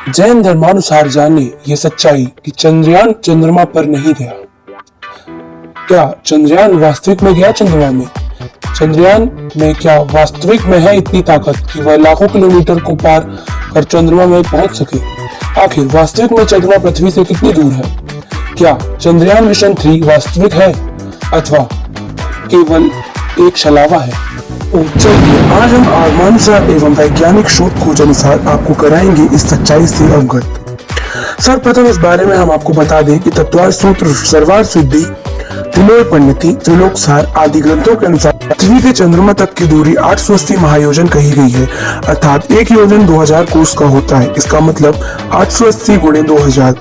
जैन धर्मानुसार जाने ये सच्चाई कि चंद्रयान चंद्रमा पर नहीं गया। क्या चंद्रयान वास्तविक में गया चंद्रमा में? चंद्रयान में क्या वास्तविक में है इतनी ताकत कि वह लाखों किलोमीटर को पार कर चंद्रमा में पहुंच सके? आखिर वास्तविक में चंद्रमा पृथ्वी से कितनी दूर है? क्या चंद्रयान मिशन 3 वास्तविक है अथवा केवल एक छलावा है? चलिए आज हम आगमनशास्त्र एवं वैज्ञानिक शोध खोज अनुसार आपको कराएंगे इस सच्चाई से अवगत। सर्वप्रथम इस बारे में हम आपको बता दें कि तत्वार सूत्र, सर्वार सिद्धि, त्रिलोक परिणति, त्रिलोक सार आदि ग्रंथों के अनुसार पृथ्वी से चंद्रमा तक की दूरी 880 महायोजन कही गई है, अर्थात एक योजन 2000 कोस का होता है। इसका मतलब 880 गुणे 2000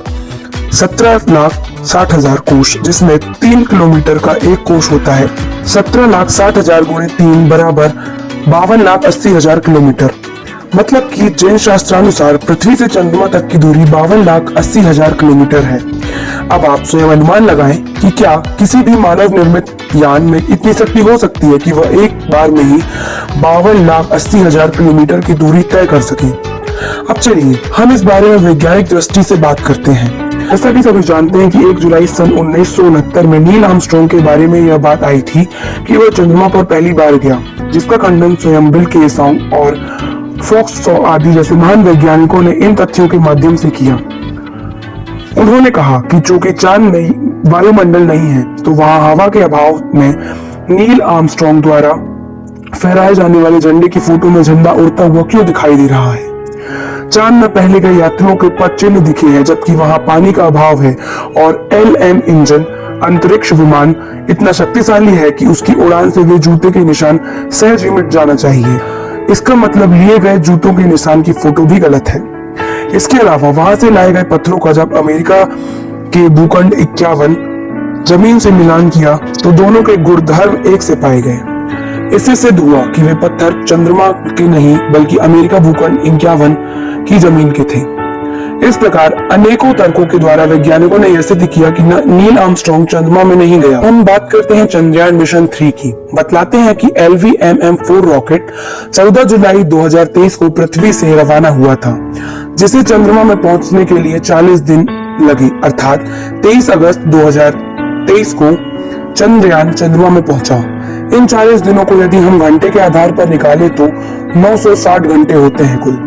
17,60,000 कोश, जिसमें 3 किलोमीटर का एक कोश होता है। 17,60,000 गुणे 3 बराबर 52,80,000 किलोमीटर। मतलब कि जैन शास्त्रानुसार पृथ्वी से चंद्रमा तक की दूरी 52,80,000 किलोमीटर है। अब आप स्वयं अनुमान लगाएं कि क्या किसी भी मानव निर्मित यान में इतनी शक्ति हो सकती है कि वह एक बार में ही 52,80,000 किलोमीटर की दूरी तय कर सके। अब चलिए हम इस बारे में वैज्ञानिक दृष्टि से बात करते हैं। जैसा कि सभी जानते हैं कि 1 जुलाई सन 1969 में नील आर्मस्ट्रांग के बारे में यह बात आई थी कि वह चंद्रमा पर पहली बार गया, जिसका खंडन स्वयं बिल केसांग और फोक्स आदि जैसे महान वैज्ञानिकों ने इन तथ्यों के माध्यम से किया। उन्होंने कहा कि चूंकि चांद में वायुमंडल नहीं है, तो वहां हवा के अभाव में नील आर्मस्ट्रांग द्वारा फहराए जाने वाले झंडे की फोटो में झंडा उड़ता हुआ क्यों दिखाई दे रहा है। चांद में पहले गए यात्रियों के पद चिन्ह दिखे हैं, जबकि वहां पानी का अभाव है और LM इंजन अंतरिक्ष विमान इतना शक्तिशाली है कि उसकी उड़ान से वे जूते के निशान सहज ही मिट जाना चाहिए। इसका मतलब लिए गए जूतों के निशान की फोटो भी गलत है। इसके अलावा वहां से लाए गए पत्थरों का जब अमेरिका के भूखंड 51 जमीन से मिलान किया तो दोनों के गुणधर्म एक से पाए गए। इससे सिद्ध हुआ कि वे पत्थर चंद्रमा के नहीं बल्कि अमेरिका भूखंड 51 की जमीन के थे। इस प्रकार अनेकों तर्कों के द्वारा वैज्ञानिकों ने यह सिद्ध किया कि नील आर्मस्ट्रांग चंद्रमा में नहीं गया। हम बात करते हैं चंद्रयान मिशन 3 की। बतलाते हैं कि LVMM-4 रॉकेट 14 जुलाई 2023 को पृथ्वी से रवाना हुआ था, जिसे चंद्रमा में पहुंचने के लिए 40 दिन लगे, अर्थात 23 अगस्त 2023 को चंद्रयान चंद्रमा में पहुंचा। इन 40 दिनों को यदि हम घंटे के आधार पर निकालें तो 960 घंटे होते हैं कुल।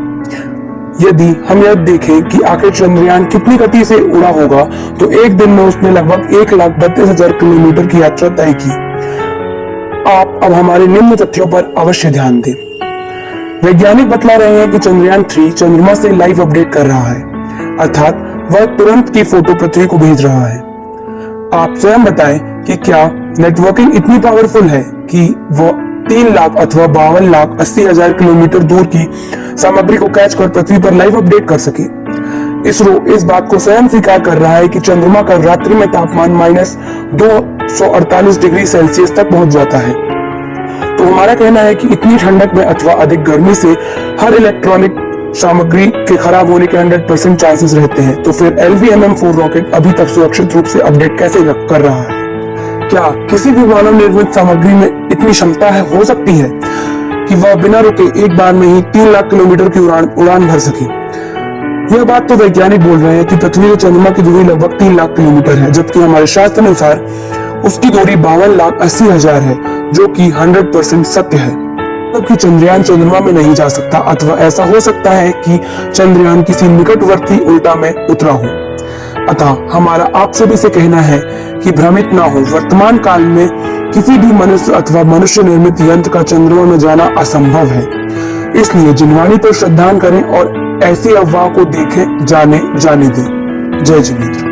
यदि हम यह देखें कि आखिर चंद्रयान कितनी गति से उड़ा होगा, तो एक दिन में उसने लगभग 1,32,000 किलोमीटर की यात्रा तय की। आप अब हमारे निम्न तथ्यों पर अवश्य ध्यान दें। वैज्ञानिक बतला रहे हैं कि चंद्रयान 3 चंद्रमा से लाइव अपडेट कर रहा है, अर्थात वह तुरंत की फोटो पृथ्वी को भेज रहा है। आप स्वयं बताएं कि क्या नेटवर्किंग इतनी पावरफुल है कि वो 3 लाख अथवा 52,80,000 किलोमीटर दूर की सामग्री को कैच कर पृथ्वी पर लाइव अपडेट कर सके। इसरो इस बात को स्वयं स्वीकार कर रहा है कि चंद्रमा का रात्रि में तापमान -248 डिग्री सेल्सियस तक पहुंच जाता है। तो हमारा कहना है कि इतनी ठंडक में अथवा अधिक गर्मी से हर इलेक्ट्रॉनिक सामग्री के खराब होने के 100% चांसेस रहते हैं। तो फिर LVMM-4 रॉकेट अभी तक सुरक्षित रूप से अपडेट कैसे कर रहा है? क्या किसी भी मानव निर्मित सामग्री में इतनी क्षमता हो सकती है कि वह बिना रुके एक बार में ही 3 लाख किलोमीटर की उड़ान भर सके? यह बात तो वैज्ञानिक बोल रहे हैं कि पृथ्वी से चंद्रमा की दूरी लगभग 3 लाख किलोमीटर है, जबकि हमारे शास्त्र अनुसार उसकी दूरी 52,80,000 है, जो कि 100% सत्य है। कि चंद्रयान चंद्रमा में नहीं जा सकता, अथवा ऐसा हो सकता है कि चंद्रयान किसी निकटवर्ती उल्टा में उतरा हो। अतः हमारा आप सभी से कहना है कि भ्रमित ना हो। वर्तमान काल में किसी भी मनुष्य अथवा मनुष्य निर्मित यंत्र का चंद्रमा में जाना असंभव है। इसलिए जिनवाणी पर श्रद्धा करें और ऐसी अफवाह को देखें, जाने दें। जय जिनेंद्र।